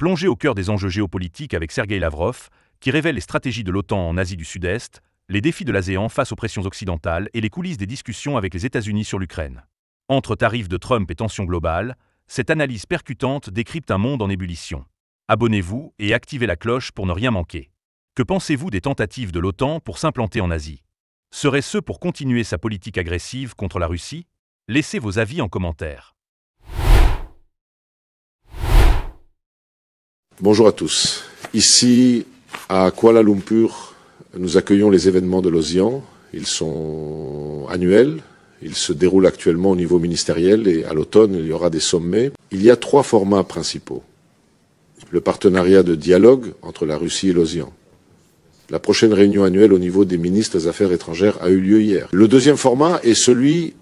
Plongez au cœur des enjeux géopolitiques avec Sergueï Lavrov, qui révèle les stratégies de l'OTAN en Asie du Sud-Est, les défis de l'ASEAN face aux pressions occidentales et les coulisses des discussions avec les États-Unis sur l'Ukraine. Entre tarifs de Trump et tensions globales, cette analyse percutante décrypte un monde en ébullition. Abonnez-vous et activez la cloche pour ne rien manquer. Que pensez-vous des tentatives de l'OTAN pour s'implanter en Asie? Serait-ce pour continuer sa politique agressive contre la Russie? Laissez vos avis en commentaire. Bonjour à tous. Ici, à Kuala Lumpur, nous accueillons les événements de l'OSIAN. Ils sont annuels. Ils se déroulent actuellement au niveau ministériel et à l'automne, il y aura des sommets. Il y a 3 formats principaux. Le partenariat de dialogue entre la Russie et l'OSIAN. La prochaine réunion annuelle au niveau des ministres des Affaires étrangères a eu lieu hier. Le deuxième format est celui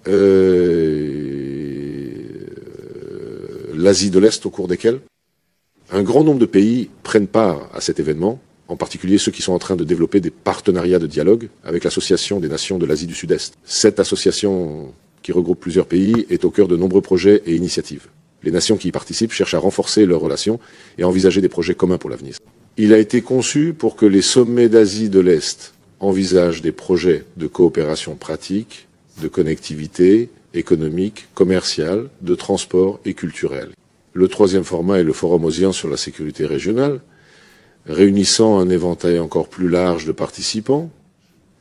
l'Asie de l'Est, au cours desquels un grand nombre de pays prennent part à cet événement, en particulier ceux qui sont en train de développer des partenariats de dialogue avec l'Association des nations de l'Asie du Sud-Est. Cette association, qui regroupe plusieurs pays, est au cœur de nombreux projets et initiatives. Les nations qui y participent cherchent à renforcer leurs relations et à envisager des projets communs pour l'avenir. Il a été conçu pour que les sommets d'Asie de l'Est envisagent des projets de coopération pratique, de connectivité économique, commerciale, de transport et culturel. Le troisième format est le Forum OSIAN sur la sécurité régionale, réunissant un éventail encore plus large de participants,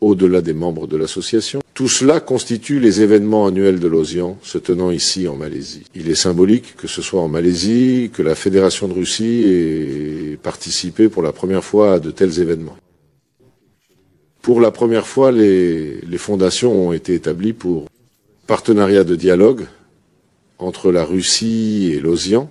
au-delà des membres de l'association. Tout cela constitue les événements annuels de l'OSIAN se tenant ici en Malaisie. Il est symbolique que ce soit en Malaisie que la Fédération de Russie ait participé pour la première fois à de tels événements. Pour la première fois, les fondations ont été établies pour partenariat de dialogue entre la Russie et l'OSIAN.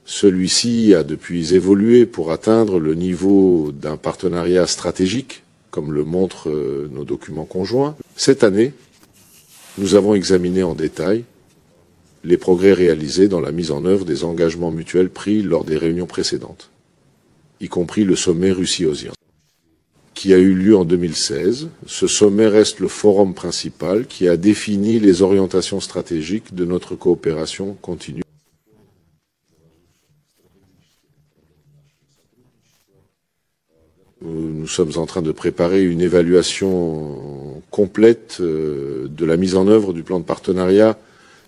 Celui-ci a depuis évolué pour atteindre le niveau d'un partenariat stratégique, comme le montrent nos documents conjoints. Cette année, nous avons examiné en détail les progrès réalisés dans la mise en œuvre des engagements mutuels pris lors des réunions précédentes, y compris le sommet Russie-OSIAN, qui a eu lieu en 2016. Ce sommet reste le forum principal qui a défini les orientations stratégiques de notre coopération continue. Nous sommes en train de préparer une évaluation complète de la mise en œuvre du plan de partenariat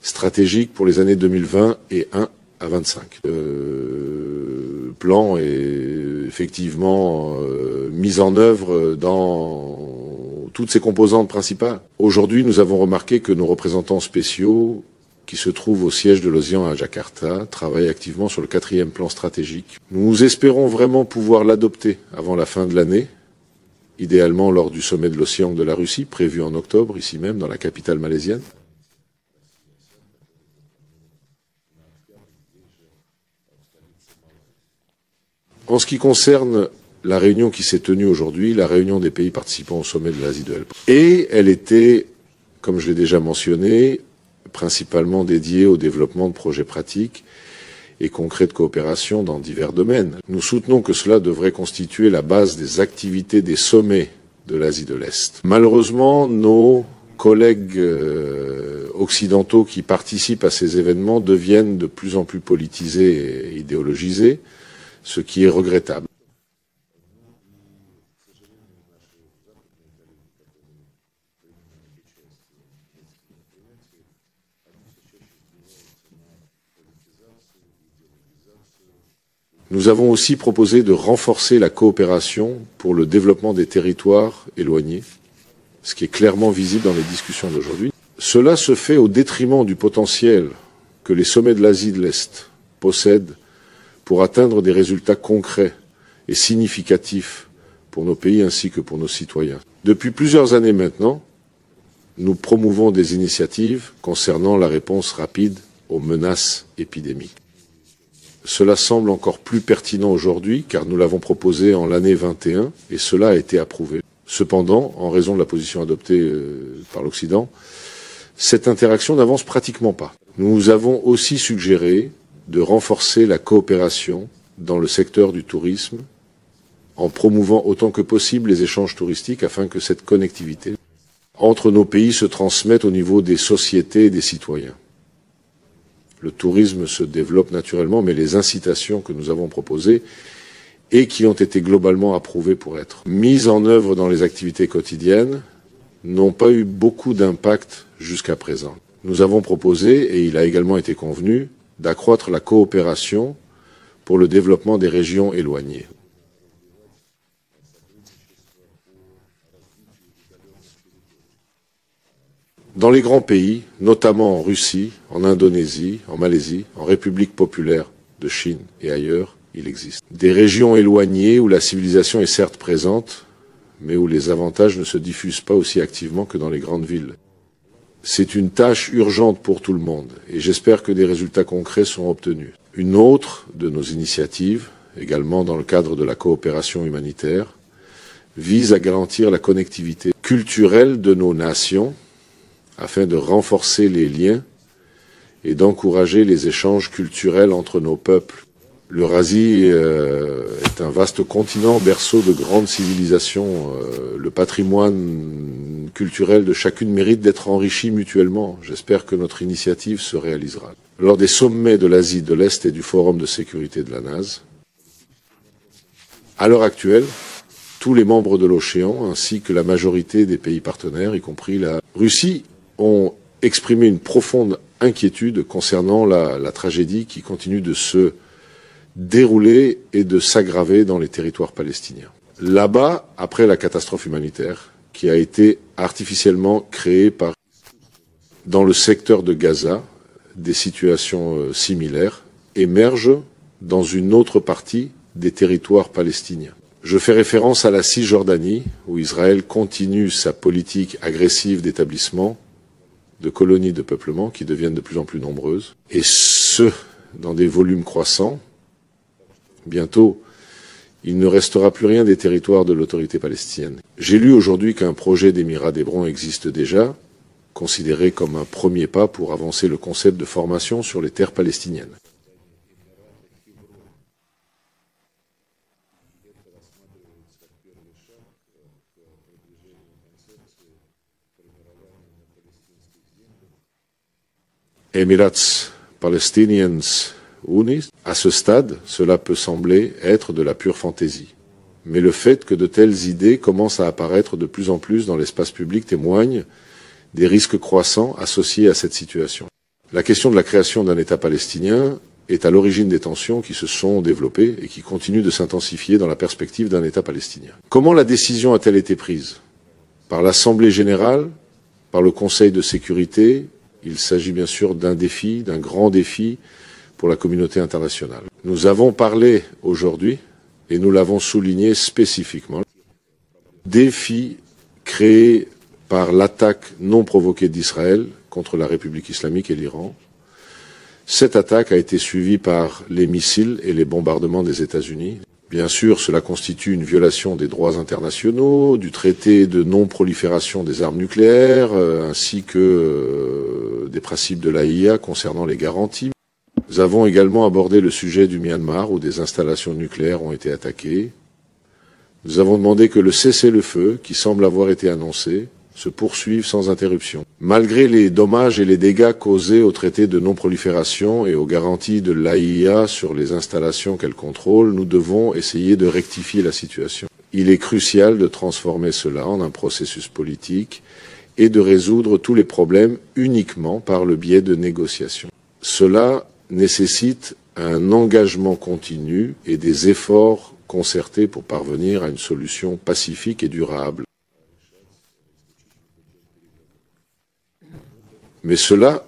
stratégique pour les années 2020 et 1 à 25. Le plan est effectivement mis en œuvre dans toutes ses composantes principales. Aujourd'hui, nous avons remarqué que nos représentants spéciaux, qui se trouvent au siège de l'OSIAN à Jakarta, travaillent activement sur le 4e plan stratégique. Nous espérons vraiment pouvoir l'adopter avant la fin de l'année, idéalement lors du sommet de l'OSIAN de la Russie, prévu en octobre, ici même, dans la capitale malaisienne. En ce qui concerne la réunion qui s'est tenue aujourd'hui, la réunion des pays participants au sommet de l'Asie de l'Est. Et elle était, comme je l'ai déjà mentionné, principalement dédiée au développement de projets pratiques et concrets de coopération dans divers domaines. Nous soutenons que cela devrait constituer la base des activités des sommets de l'Asie de l'Est. Malheureusement, nos collègues occidentaux qui participent à ces événements deviennent de plus en plus politisés et idéologisés, ce qui est regrettable. Nous avons aussi proposé de renforcer la coopération pour le développement des territoires éloignés, ce qui est clairement visible dans les discussions d'aujourd'hui. Cela se fait au détriment du potentiel que les sommets de l'Asie de l'Est possèdent pour atteindre des résultats concrets et significatifs pour nos pays ainsi que pour nos citoyens. Depuis plusieurs années maintenant, nous promouvons des initiatives concernant la réponse rapide aux menaces épidémiques. Cela semble encore plus pertinent aujourd'hui car nous l'avons proposé en l'année 21 et cela a été approuvé. Cependant, en raison de la position adoptée par l'Occident, cette interaction n'avance pratiquement pas. Nous avons aussi suggéré de renforcer la coopération dans le secteur du tourisme en promouvant autant que possible les échanges touristiques afin que cette connectivité entre nos pays se transmette au niveau des sociétés et des citoyens. Le tourisme se développe naturellement, mais les incitations que nous avons proposées et qui ont été globalement approuvées pour être mises en œuvre dans les activités quotidiennes n'ont pas eu beaucoup d'impact jusqu'à présent. Nous avons proposé, et il a également été convenu, d'accroître la coopération pour le développement des régions éloignées. Dans les grands pays, notamment en Russie, en Indonésie, en Malaisie, en République populaire de Chine et ailleurs, il existe des régions éloignées où la civilisation est certes présente, mais où les avantages ne se diffusent pas aussi activement que dans les grandes villes. C'est une tâche urgente pour tout le monde et j'espère que des résultats concrets seront obtenus. Une autre de nos initiatives, également dans le cadre de la coopération humanitaire, vise à garantir la connectivité culturelle de nos nations afin de renforcer les liens et d'encourager les échanges culturels entre nos peuples. L'Eurasie est un vaste continent, berceau de grandes civilisations. Le patrimoine culturel de chacune mérite d'être enrichi mutuellement. J'espère que notre initiative se réalisera. Lors des sommets de l'Asie de l'Est et du Forum de sécurité de la NAS, à l'heure actuelle, tous les membres de l'OChéan, ainsi que la majorité des pays partenaires, y compris la Russie, ont exprimé une profonde inquiétude concernant la tragédie qui continue de se dérouler et de s'aggraver dans les territoires palestiniens. Là-bas, après la catastrophe humanitaire qui a été artificiellement créée dans le secteur de Gaza, des situations similaires émergent dans une autre partie des territoires palestiniens. Je fais référence à la Cisjordanie, où Israël continue sa politique agressive d'établissement de colonies de peuplement qui deviennent de plus en plus nombreuses, et ce, dans des volumes croissants. Bientôt, il ne restera plus rien des territoires de l'autorité palestinienne. J'ai lu aujourd'hui qu'un projet d'émirat d'Hébron existe déjà, considéré comme un premier pas pour avancer le concept de formation sur les terres palestiniennes. Emirates Palestinians Unis, à ce stade, cela peut sembler être de la pure fantaisie. Mais le fait que de telles idées commencent à apparaître de plus en plus dans l'espace public témoigne des risques croissants associés à cette situation. La question de la création d'un État palestinien est à l'origine des tensions qui se sont développées et qui continuent de s'intensifier dans la perspective d'un État palestinien. Comment la décision a-t-elle été prise? Par l'Assemblée générale, par le Conseil de sécurité? Il s'agit bien sûr d'un défi, d'un grand défi pour la communauté internationale. Nous avons parlé aujourd'hui, et nous l'avons souligné spécifiquement, défi créé par l'attaque non provoquée d'Israël contre la République islamique et l'Iran. Cette attaque a été suivie par les missiles et les bombardements des États-Unis. Bien sûr, cela constitue une violation des droits internationaux, du traité de non-prolifération des armes nucléaires, ainsi que des principes de l'AIA concernant les garanties. Nous avons également abordé le sujet du Myanmar, où des installations nucléaires ont été attaquées. Nous avons demandé que le cessez-le-feu, qui semble avoir été annoncé, se poursuive sans interruption. Malgré les dommages et les dégâts causés au traité de non-prolifération et aux garanties de l'AIA sur les installations qu'elle contrôle, nous devons essayer de rectifier la situation. Il est crucial de transformer cela en un processus politique et de résoudre tous les problèmes uniquement par le biais de négociations. Cela nécessite un engagement continu et des efforts concertés pour parvenir à une solution pacifique et durable. Mais cela,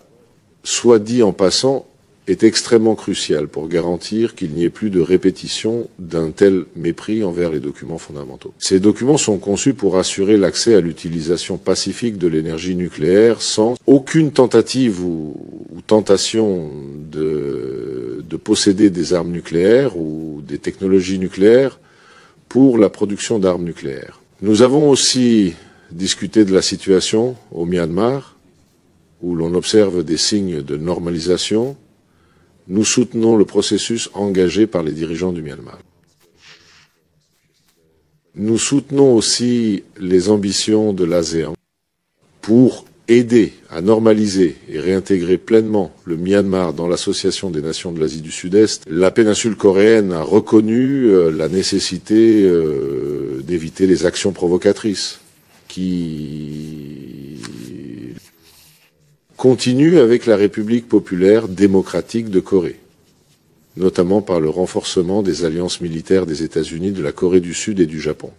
soit dit en passant, est extrêmement crucial pour garantir qu'il n'y ait plus de répétition d'un tel mépris envers les documents fondamentaux. Ces documents sont conçus pour assurer l'accès à l'utilisation pacifique de l'énergie nucléaire sans aucune tentative ou tentation de posséder des armes nucléaires ou des technologies nucléaires pour la production d'armes nucléaires. Nous avons aussi discuté de la situation au Myanmar, où l'on observe des signes de normalisation. Nous soutenons le processus engagé par les dirigeants du Myanmar. Nous soutenons aussi les ambitions de l'ASEAN pour aider à normaliser et réintégrer pleinement le Myanmar dans l'Association des nations de l'Asie du Sud-Est, la péninsule coréenne a reconnu la nécessité d'éviter les actions provocatrices qui continuent avec la République populaire démocratique de Corée, notamment par le renforcement des alliances militaires des États-Unis, de la Corée du Sud et du Japon.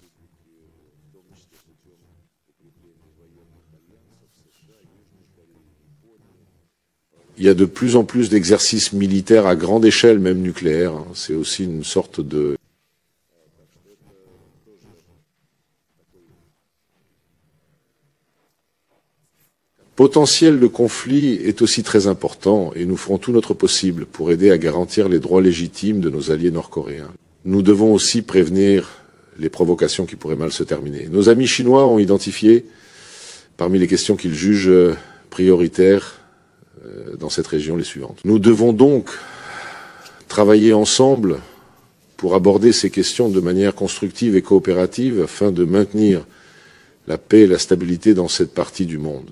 Il y a de plus en plus d'exercices militaires à grande échelle, même nucléaires. C'est aussi une sorte de potentiel de conflit est aussi très important et nous ferons tout notre possible pour aider à garantir les droits légitimes de nos alliés nord-coréens. Nous devons aussi prévenir les provocations qui pourraient mal se terminer. Nos amis chinois ont identifié, parmi les questions qu'ils jugent prioritaires dans cette région, les suivantes. Nous devons donc travailler ensemble pour aborder ces questions de manière constructive et coopérative afin de maintenir la paix et la stabilité dans cette partie du monde.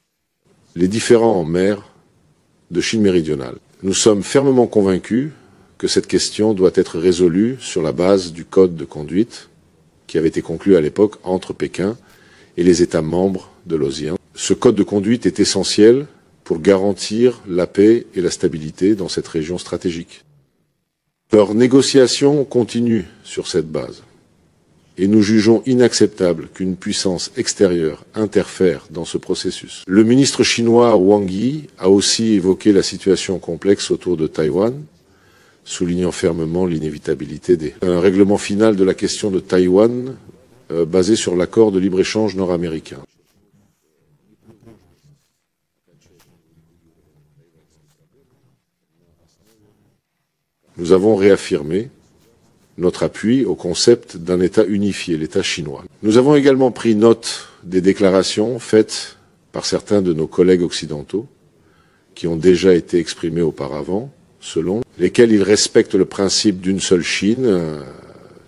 Les différends en mer de Chine méridionale. Nous sommes fermement convaincus que cette question doit être résolue sur la base du code de conduite qui avait été conclu à l'époque entre Pékin et les États membres de l'ASEAN. Ce code de conduite est essentiel pour garantir la paix et la stabilité dans cette région stratégique. Leurs négociations continuent sur cette base et nous jugeons inacceptable qu'une puissance extérieure interfère dans ce processus. Le ministre chinois Wang Yi a aussi évoqué la situation complexe autour de Taïwan, soulignant fermement l'inévitabilité d'un règlement final de la question de Taïwan basé sur l'accord de libre-échange nord-américain. Nous avons réaffirmé notre appui au concept d'un État unifié, l'État chinois. Nous avons également pris note des déclarations faites par certains de nos collègues occidentaux, qui ont déjà été exprimées auparavant, selon lesquelles ils respectent le principe d'une seule Chine,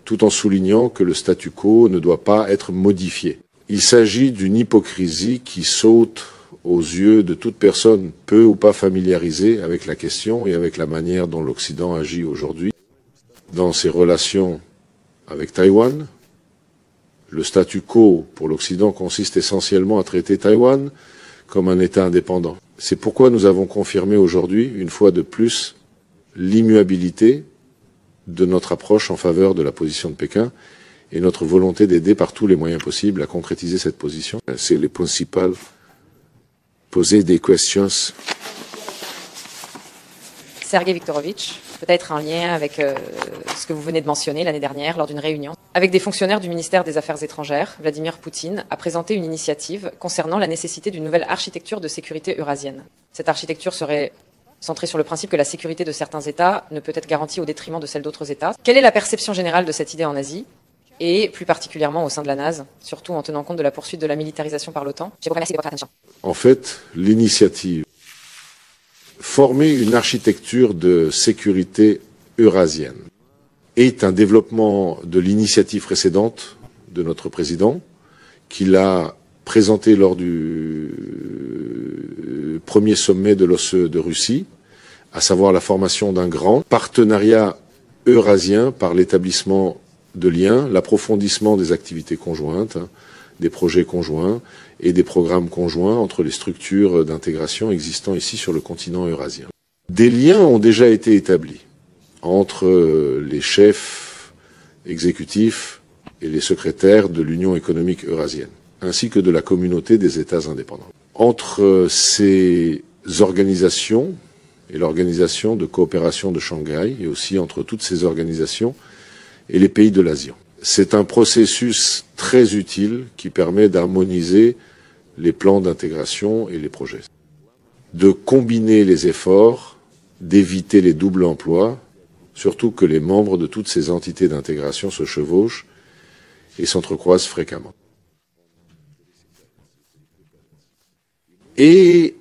tout en soulignant que le statu quo ne doit pas être modifié. Il s'agit d'une hypocrisie qui saute aux yeux de toute personne peu ou pas familiarisée avec la question et avec la manière dont l'Occident agit aujourd'hui. Dans ses relations avec Taïwan, le statu quo pour l'Occident consiste essentiellement à traiter Taïwan comme un État indépendant. C'est pourquoi nous avons confirmé aujourd'hui, une fois de plus, l'immuabilité de notre approche en faveur de la position de Pékin et notre volonté d'aider par tous les moyens possibles à concrétiser cette position. C'est les principales poser des questions. Sergei Viktorovitch, peut-être un lien avec ce que vous venez de mentionner l'année dernière lors d'une réunion avec des fonctionnaires du ministère des Affaires étrangères. Vladimir Poutine a présenté une initiative concernant la nécessité d'une nouvelle architecture de sécurité eurasienne. Cette architecture serait centrée sur le principe que la sécurité de certains États ne peut être garantie au détriment de celle d'autres États. Quelle est la perception générale de cette idée en Asie et plus particulièrement au sein de la NAS, surtout en tenant compte de la poursuite de la militarisation par l'OTAN? Je vous remercie de votre attention. En fait, l'initiative former une architecture de sécurité eurasienne est un développement de l'initiative précédente de notre président, qu'il a présenté lors du premier sommet de l'OSCE de Russie, à savoir la formation d'un grand partenariat eurasien par l'établissement de liens, l'approfondissement des activités conjointes, des projets conjoints et des programmes conjoints entre les structures d'intégration existant ici sur le continent eurasien. Des liens ont déjà été établis entre les chefs exécutifs et les secrétaires de l'Union économique eurasienne, ainsi que de la communauté des États indépendants. Entre ces organisations et l'organisation de coopération de Shanghai, et aussi entre toutes ces organisations et les pays de l'ASEAN. C'est un processus très utile qui permet d'harmoniser les plans d'intégration et les projets. De combiner les efforts, d'éviter les doubles emplois, surtout que les membres de toutes ces entités d'intégration se chevauchent et s'entrecroisent fréquemment. Et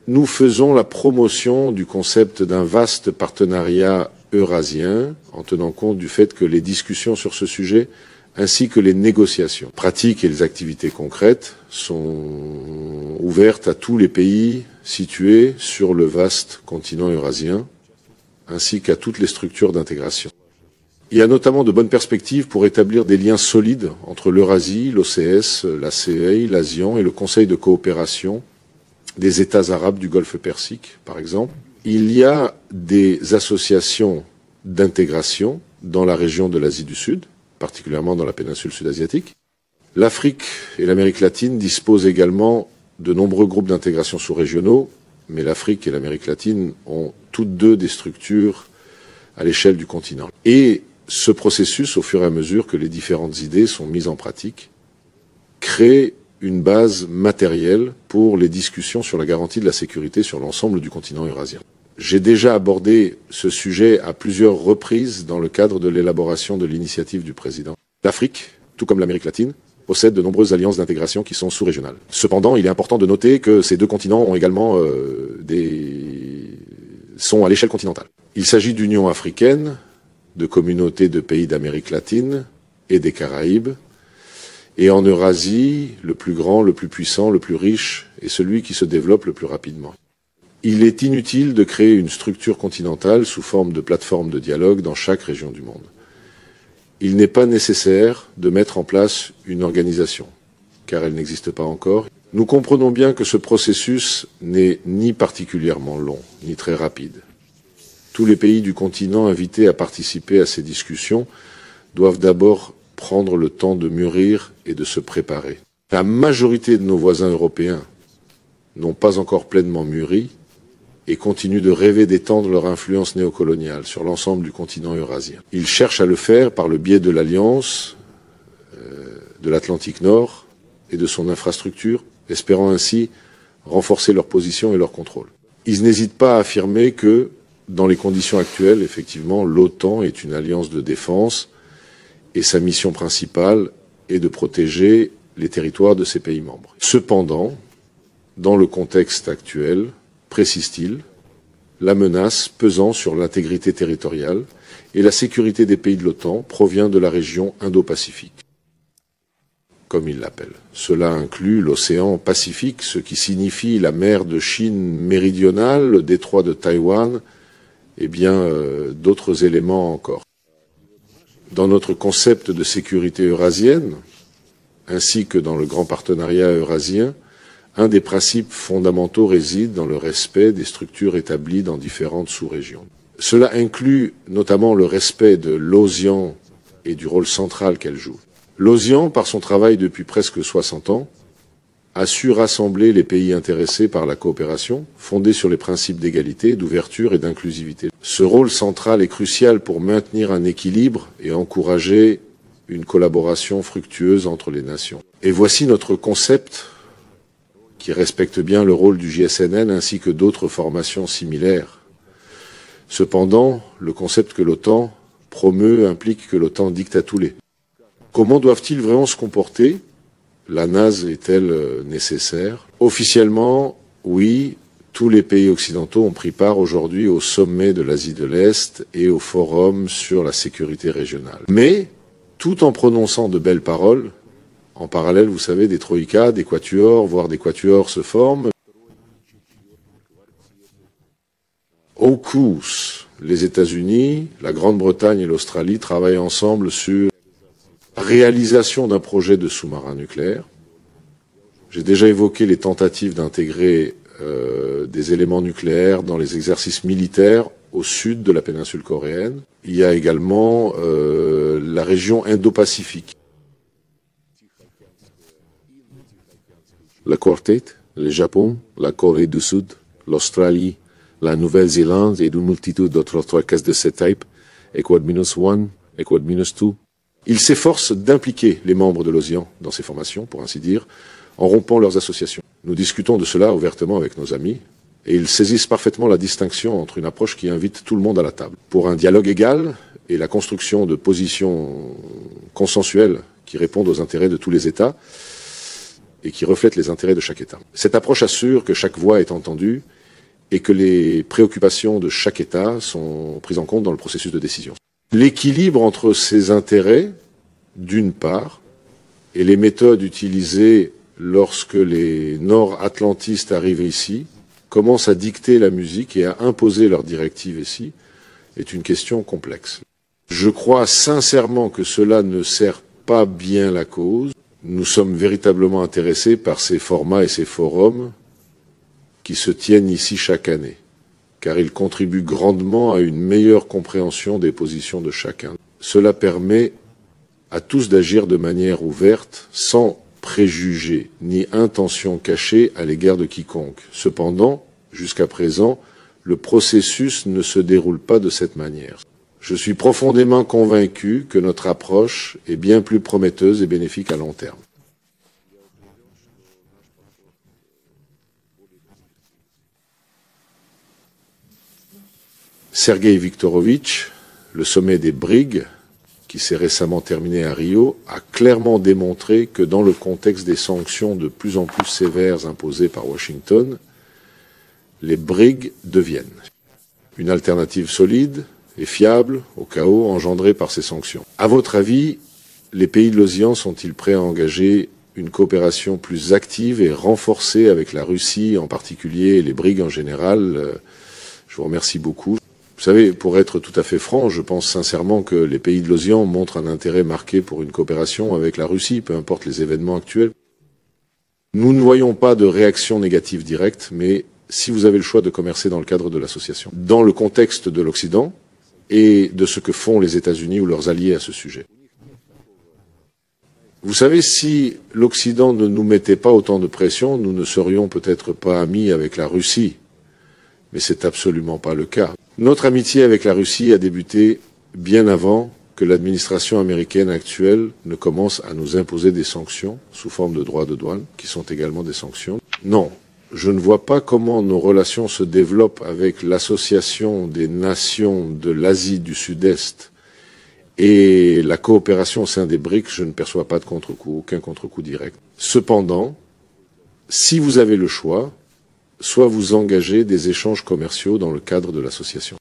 nous faisons la promotion du concept d'un vaste partenariat eurasien, en tenant compte du fait que les discussions sur ce sujet ainsi que les négociations pratiques et les activités concrètes sont ouvertes à tous les pays situés sur le vaste continent eurasien, ainsi qu'à toutes les structures d'intégration. Il y a notamment de bonnes perspectives pour établir des liens solides entre l'Eurasie, l'OCS, la CEI, l'ASEAN et le Conseil de coopération des États arabes du Golfe Persique, par exemple. Il y a des associations d'intégration dans la région de l'Asie du Sud, particulièrement dans la péninsule sud-asiatique. L'Afrique et l'Amérique latine disposent également de nombreux groupes d'intégration sous-régionaux, mais l'Afrique et l'Amérique latine ont toutes deux des structures à l'échelle du continent. Et ce processus, au fur et à mesure que les différentes idées sont mises en pratique, crée une base matérielle pour les discussions sur la garantie de la sécurité sur l'ensemble du continent eurasien. J'ai déjà abordé ce sujet à plusieurs reprises dans le cadre de l'élaboration de l'initiative du président. L'Afrique, tout comme l'Amérique latine, possède de nombreuses alliances d'intégration qui sont sous-régionales. Cependant, il est important de noter que ces deux continents ont également sont à l'échelle continentale. Il s'agit d'unions africaines, de communautés de pays d'Amérique latine et des Caraïbes. Et en Eurasie, le plus grand, le plus puissant, le plus riche est celui qui se développe le plus rapidement. Il est inutile de créer une structure continentale sous forme de plateforme de dialogue dans chaque région du monde. Il n'est pas nécessaire de mettre en place une organisation, car elle n'existe pas encore. Nous comprenons bien que ce processus n'est ni particulièrement long, ni très rapide. Tous les pays du continent invités à participer à ces discussions doivent d'abord prendre le temps de mûrir et de se préparer. La majorité de nos voisins européens n'ont pas encore pleinement mûri et continuent de rêver d'étendre leur influence néocoloniale sur l'ensemble du continent eurasien. Ils cherchent à le faire par le biais de l'Alliance, de l'Atlantique Nord et de son infrastructure, espérant ainsi renforcer leur position et leur contrôle. Ils n'hésitent pas à affirmer que, dans les conditions actuelles, effectivement, l'OTAN est une alliance de défense et sa mission principale est de protéger les territoires de ses pays membres. Cependant, dans le contexte actuel, précise-t-il, la menace pesant sur l'intégrité territoriale et la sécurité des pays de l'OTAN provient de la région Indo-Pacifique, comme il l'appelle. Cela inclut l'océan Pacifique, ce qui signifie la mer de Chine méridionale, le détroit de Taïwan et bien d'autres éléments encore. Dans notre concept de sécurité eurasienne, ainsi que dans le grand partenariat eurasien, un des principes fondamentaux réside dans le respect des structures établies dans différentes sous-régions. Cela inclut notamment le respect de l'OSIAN et du rôle central qu'elle joue. L'OSIAN, par son travail depuis presque 60 ans, a su rassembler les pays intéressés par la coopération, fondée sur les principes d'égalité, d'ouverture et d'inclusivité. Ce rôle central est crucial pour maintenir un équilibre et encourager une collaboration fructueuse entre les nations. Et voici notre concept qui respecte bien le rôle du JSNN ainsi que d'autres formations similaires. Cependant, le concept que l'OTAN promeut implique que l'OTAN dicte à tous les. Comment doivent-ils vraiment se comporter? La NAS est-elle nécessaire? Officiellement, oui, tous les pays occidentaux ont pris part aujourd'hui au sommet de l'Asie de l'Est et au forum sur la sécurité régionale. Mais, tout en prononçant de belles paroles, en parallèle, vous savez, des troïkas, des quatuors, voire des quatuors se forment. AUKUS, les États-Unis, la Grande-Bretagne et l'Australie travaillent ensemble sur la réalisation d'un projet de sous-marin nucléaire. J'ai déjà évoqué les tentatives d'intégrer des éléments nucléaires dans les exercices militaires au sud de la péninsule coréenne. Il y a également la région Indo-Pacifique. Le Quartet, le Japon, la Corée du Sud, l'Australie, la Nouvelle-Zélande et une multitude d'autres tracas de ce type, Equad-1, Equad-2. Ils s'efforcent d'impliquer les membres de l'OSIAN dans ces formations, pour ainsi dire, en rompant leurs associations. Nous discutons de cela ouvertement avec nos amis, et ils saisissent parfaitement la distinction entre une approche qui invite tout le monde à la table, pour un dialogue égal et la construction de positions consensuelles qui répondent aux intérêts de tous les États, et qui reflète les intérêts de chaque État. Cette approche assure que chaque voix est entendue et que les préoccupations de chaque État sont prises en compte dans le processus de décision. L'équilibre entre ces intérêts d'une part, et les méthodes utilisées lorsque les nord-atlantistes arrivent ici, commencent à dicter la musique et à imposer leurs directives ici, est une question complexe. Je crois sincèrement que cela ne sert pas bien la cause. Nous sommes véritablement intéressés par ces formats et ces forums qui se tiennent ici chaque année, car ils contribuent grandement à une meilleure compréhension des positions de chacun. Cela permet à tous d'agir de manière ouverte, sans préjugés ni intention cachée à l'égard de quiconque. Cependant, jusqu'à présent, le processus ne se déroule pas de cette manière. Je suis profondément convaincu que notre approche est bien plus prometteuse et bénéfique à long terme. Sergueï Viktorovitch, le sommet des BRIG, qui s'est récemment terminé à Rio, a clairement démontré que dans le contexte des sanctions de plus en plus sévères imposées par Washington, les BRIG deviennent une alternative solide et fiable au chaos engendré par ces sanctions. À votre avis, les pays de l'OSIAN sont-ils prêts à engager une coopération plus active et renforcée avec la Russie en particulier et les BRIG en général? Je vous remercie beaucoup. Vous savez, pour être tout à fait franc, je pense sincèrement que les pays de l'OSIAN montrent un intérêt marqué pour une coopération avec la Russie, peu importe les événements actuels. Nous ne voyons pas de réaction négative directe, mais si vous avez le choix de commercer dans le cadre de l'association, dans le contexte de l'Occident et de ce que font les États-Unis ou leurs alliés à ce sujet. Vous savez, si l'Occident ne nous mettait pas autant de pression, nous ne serions peut-être pas amis avec la Russie. Mais c'est absolument pas le cas. Notre amitié avec la Russie a débuté bien avant que l'administration américaine actuelle ne commence à nous imposer des sanctions sous forme de droits de douane, qui sont également des sanctions. Non, je ne vois pas comment nos relations se développent avec l'Association des nations de l'Asie du Sud-Est et la coopération au sein des BRICS. Je ne perçois pas de contre-coup, aucun contre-coup direct. Cependant, si vous avez le choix, soit vous engagez des échanges commerciaux dans le cadre de l'association.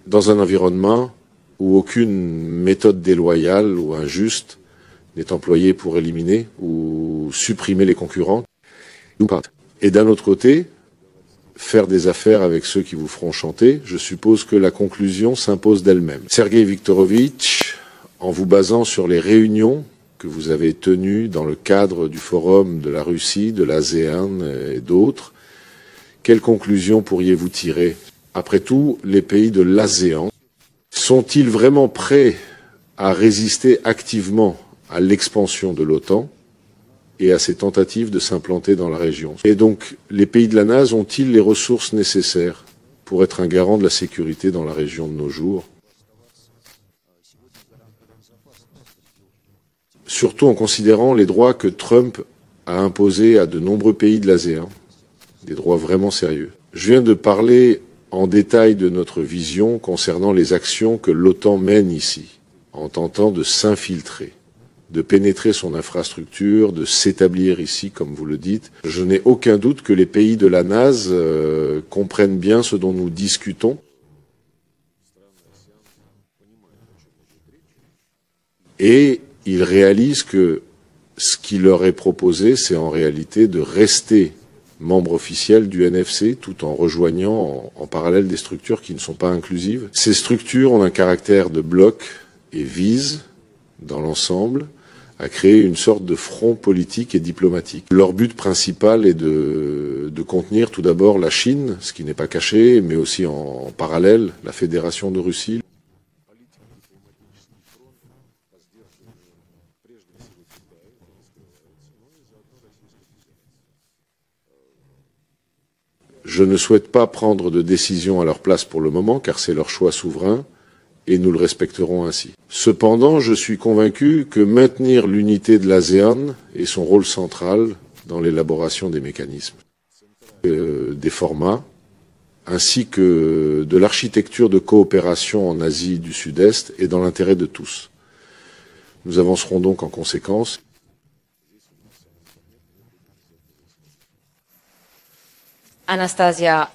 Dans un environnement où aucune méthode déloyale ou injuste n'est employée pour éliminer ou supprimer les concurrents. Et d'un autre côté, faire des affaires avec ceux qui vous feront chanter, je suppose que la conclusion s'impose d'elle-même. Sergueï Viktorovitch, en vous basant sur les réunions que vous avez tenues dans le cadre du Forum de la Russie, de l'ASEAN et d'autres, quelles conclusions pourriez-vous tirer? Après tout, les pays de l'ASEAN sont-ils vraiment prêts à résister activement à l'expansion de l'OTAN et à ses tentatives de s'implanter dans la région? Et donc, les pays de la NAS ont-ils les ressources nécessaires pour être un garant de la sécurité dans la région de nos jours? Surtout en considérant les droits que Trump a imposés à de nombreux pays de l'ASEAN, des droits vraiment sérieux. Je viens de parler en détail de notre vision concernant les actions que l'OTAN mène ici, en tentant de s'infiltrer, de pénétrer son infrastructure, de s'établir ici, comme vous le dites. Je n'ai aucun doute que les pays de la NAS comprennent bien ce dont nous discutons. Et ils réalisent que ce qui leur est proposé, c'est en réalité de rester membre officiel du NFC tout en rejoignant en parallèle des structures qui ne sont pas inclusives. Ces structures ont un caractère de bloc et visent, dans l'ensemble, à créer une sorte de front politique et diplomatique. Leur but principal est de contenir tout d'abord la Chine, ce qui n'est pas caché, mais aussi en parallèle la Fédération de Russie. Je ne souhaite pas prendre de décision à leur place pour le moment, car c'est leur choix souverain, et nous le respecterons ainsi. Cependant, je suis convaincu que maintenir l'unité de l'ASEAN est son rôle central dans l'élaboration des mécanismes, des formats, ainsi que de l'architecture de coopération en Asie du Sud-Est et dans l'intérêt de tous. Nous avancerons donc en conséquence. Anastasia,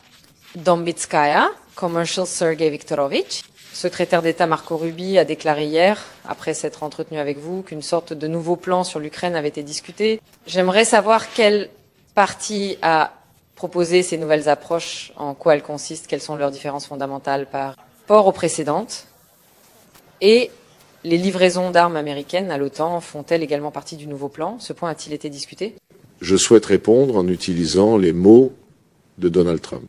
Dombitskaya, Commercial Sergei Viktorovich. Secrétaire d'État Marco Rubio a déclaré hier, après s'être entretenu avec vous, qu'une sorte de nouveau plan sur l'Ukraine avait été discuté. J'aimerais savoir quel parti a proposé ces nouvelles approches, en quoi elles consistent, quelles sont leurs différences fondamentales par rapport aux précédentes. Et les livraisons d'armes américaines à l'OTAN font-elles également partie du nouveau plan? Ce point a-t-il été discuté? Je souhaite répondre en utilisant les mots de Donald Trump.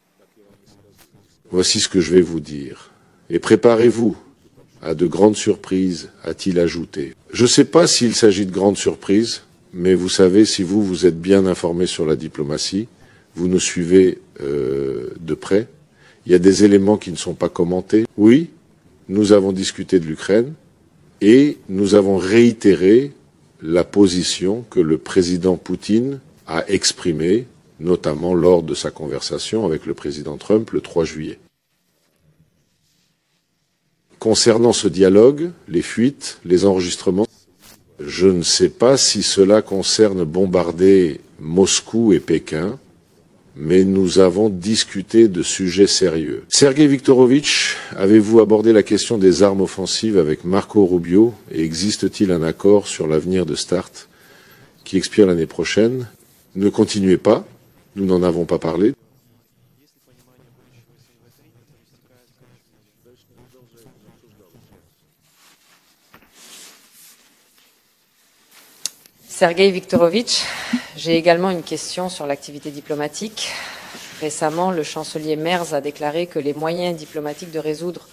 Voici ce que je vais vous dire. Et préparez-vous à de grandes surprises, a-t-il ajouté. Je ne sais pas s'il s'agit de grandes surprises, mais vous savez, si vous êtes bien informé sur la diplomatie, vous nous suivez de près, il y a des éléments qui ne sont pas commentés. Oui, nous avons discuté de l'Ukraine et nous avons réitéré la position que le président Poutine a exprimée, notamment lors de sa conversation avec le président Trump le 3 juillet. Concernant ce dialogue, les fuites, les enregistrements, je ne sais pas si cela concerne bombarder Moscou et Pékin, mais nous avons discuté de sujets sérieux. Sergei Viktorovich, avez-vous abordé la question des armes offensives avec Marco Rubio et existe-t-il un accord sur l'avenir de START qui expire l'année prochaine? Ne continuez pas, nous n'en avons pas parlé. Sergei Viktorovich, j'ai également une question sur l'activité diplomatique. Récemment, le chancelier Merz a déclaré que les moyens diplomatiques de résoudre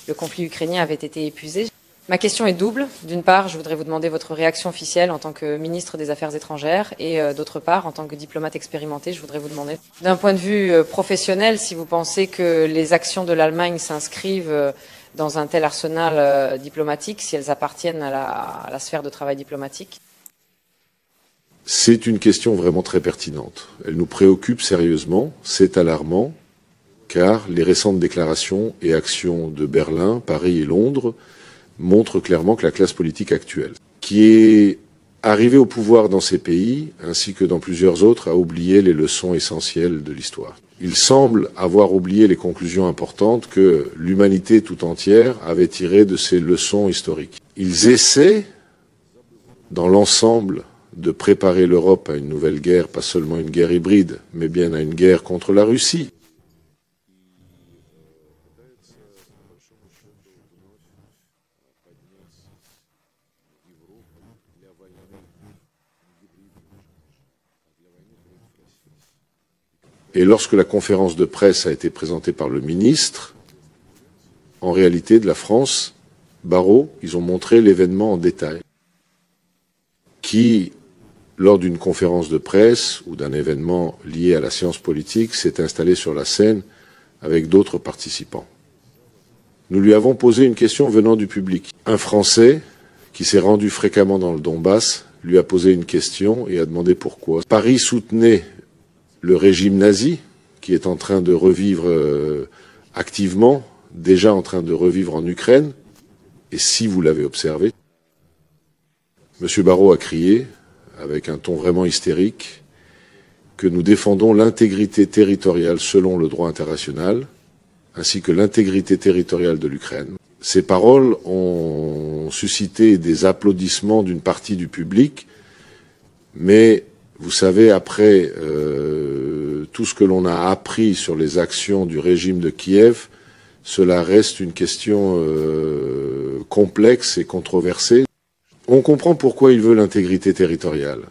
le conflit ukrainien avaient été épuisés. Ma question est double. D'une part, je voudrais vous demander votre réaction officielle en tant que ministre des Affaires étrangères et d'autre part, en tant que diplomate expérimenté, je voudrais vous demander, d'un point de vue professionnel, si vous pensez que les actions de l'Allemagne s'inscrivent dans un tel arsenal diplomatique, si elles appartiennent à la sphère de travail diplomatique. C'est une question vraiment très pertinente. Elle nous préoccupe sérieusement, c'est alarmant, car les récentes déclarations et actions de Berlin, Paris et Londres montrent clairement que la classe politique actuelle, qui est arrivée au pouvoir dans ces pays, ainsi que dans plusieurs autres, a oublié les leçons essentielles de l'histoire. Il semble avoir oublié les conclusions importantes que l'humanité tout entière avait tirées de ces leçons historiques. Ils essaient, dans l'ensemble, de préparer l'Europe à une nouvelle guerre, pas seulement une guerre hybride, mais bien à une guerre contre la Russie. Et lorsque la conférence de presse a été présentée par le ministre, en réalité de la France, Barrot, ils ont montré l'événement en détail, qui, lors d'une conférence de presse ou d'un événement lié à la science politique, s'est installé sur la scène avec d'autres participants. Nous lui avons posé une question venant du public. Un Français, qui s'est rendu fréquemment dans le Donbass, lui a posé une question et a demandé pourquoi. Paris soutenait le régime nazi, qui est en train de revivre activement, déjà en train de revivre en Ukraine, et si vous l'avez observé, M. Barrot a crié, avec un ton vraiment hystérique, que nous défendons l'intégrité territoriale selon le droit international, ainsi que l'intégrité territoriale de l'Ukraine. Ces paroles ont suscité des applaudissements d'une partie du public, mais vous savez, après tout ce que l'on a appris sur les actions du régime de Kiev, cela reste une question complexe et controversée. On comprend pourquoi il veut l'intégrité territoriale.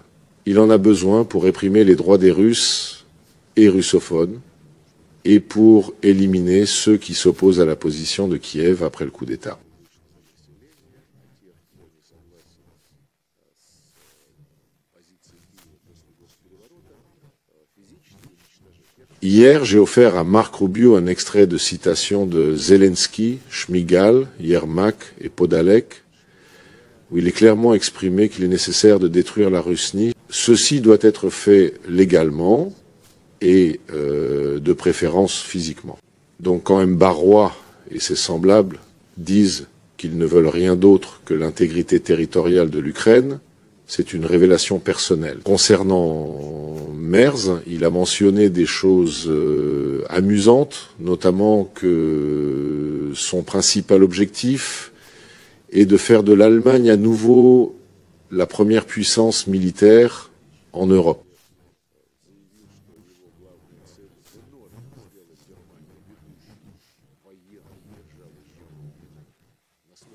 Il en a besoin pour réprimer les droits des Russes et russophones et pour éliminer ceux qui s'opposent à la position de Kiev après le coup d'État. Hier, j'ai offert à Marc Rubio un extrait de citation de Zelensky, Shmyhal, Yermak et Podolak, où il est clairement exprimé qu'il est nécessaire de détruire la Russie. Ceci doit être fait légalement et de préférence physiquement. Donc quand M. Barrois et ses semblables disent qu'ils ne veulent rien d'autre que l'intégrité territoriale de l'Ukraine, C'est une révélation personnelle. Concernant Merz, il a mentionné des choses amusantes, notamment que son principal objectif est de faire de l'Allemagne à nouveau la première puissance militaire en Europe.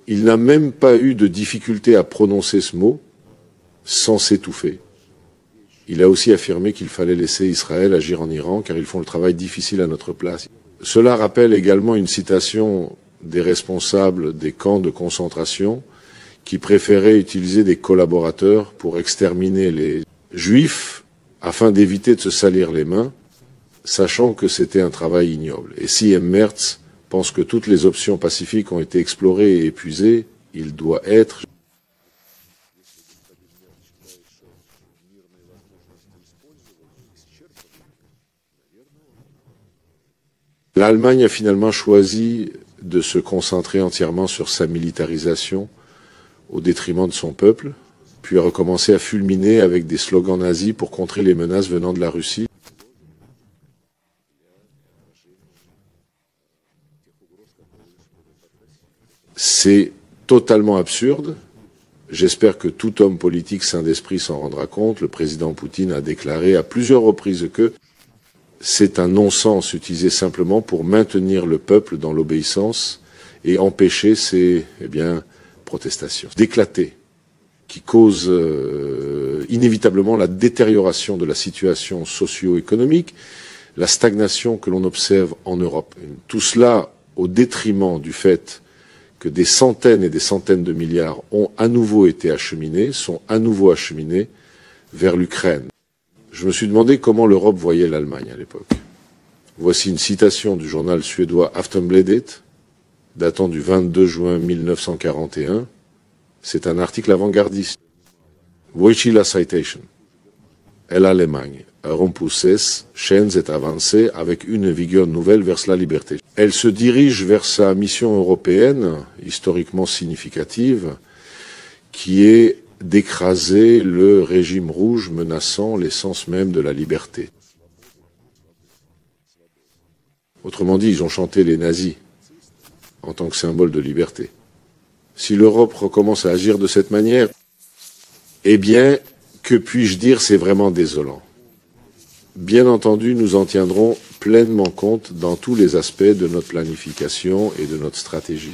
Il n'a même pas eu de difficulté à prononcer ce mot sans s'étouffer. Il a aussi affirmé qu'il fallait laisser Israël agir en Iran car ils font le travail difficile à notre place. Cela rappelle également une citation des responsables des camps de concentration qui préféraient utiliser des collaborateurs pour exterminer les Juifs afin d'éviter de se salir les mains, sachant que c'était un travail ignoble. Et si M. Merz pense que toutes les options pacifiques ont été explorées et épuisées, il doit être... L'Allemagne a finalement choisi de se concentrer entièrement sur sa militarisation au détriment de son peuple, puis a recommencé à fulminer avec des slogans nazis pour contrer les menaces venant de la Russie. C'est totalement absurde. J'espère que tout homme politique sain d'esprit s'en rendra compte. Le président Poutine a déclaré à plusieurs reprises que c'est un non-sens utilisé simplement pour maintenir le peuple dans l'obéissance et empêcher ces protestations d'éclater, qui causent inévitablement la détérioration de la situation socio-économique, la stagnation que l'on observe en Europe. Tout cela au détriment du fait que des centaines et des centaines de milliards ont à nouveau été acheminés, sont à nouveau acheminés vers l'Ukraine. Je me suis demandé comment l'Europe voyait l'Allemagne à l'époque. Voici une citation du journal suédois Aftonbladet, datant du 22 juin 1941. C'est un article avant-gardiste. Voici la citation. L'Allemagne a repoussé chaînes et avancé avec une vigueur nouvelle vers la liberté. Elle se dirige vers sa mission européenne, historiquement significative, qui est d'écraser le régime rouge menaçant l'essence même de la liberté. Autrement dit, ils ont chanté les nazis en tant que symbole de liberté. Si l'Europe recommence à agir de cette manière, eh bien, que puis-je dire, c'est vraiment désolant. Bien entendu, nous en tiendrons pleinement compte dans tous les aspects de notre planification et de notre stratégie.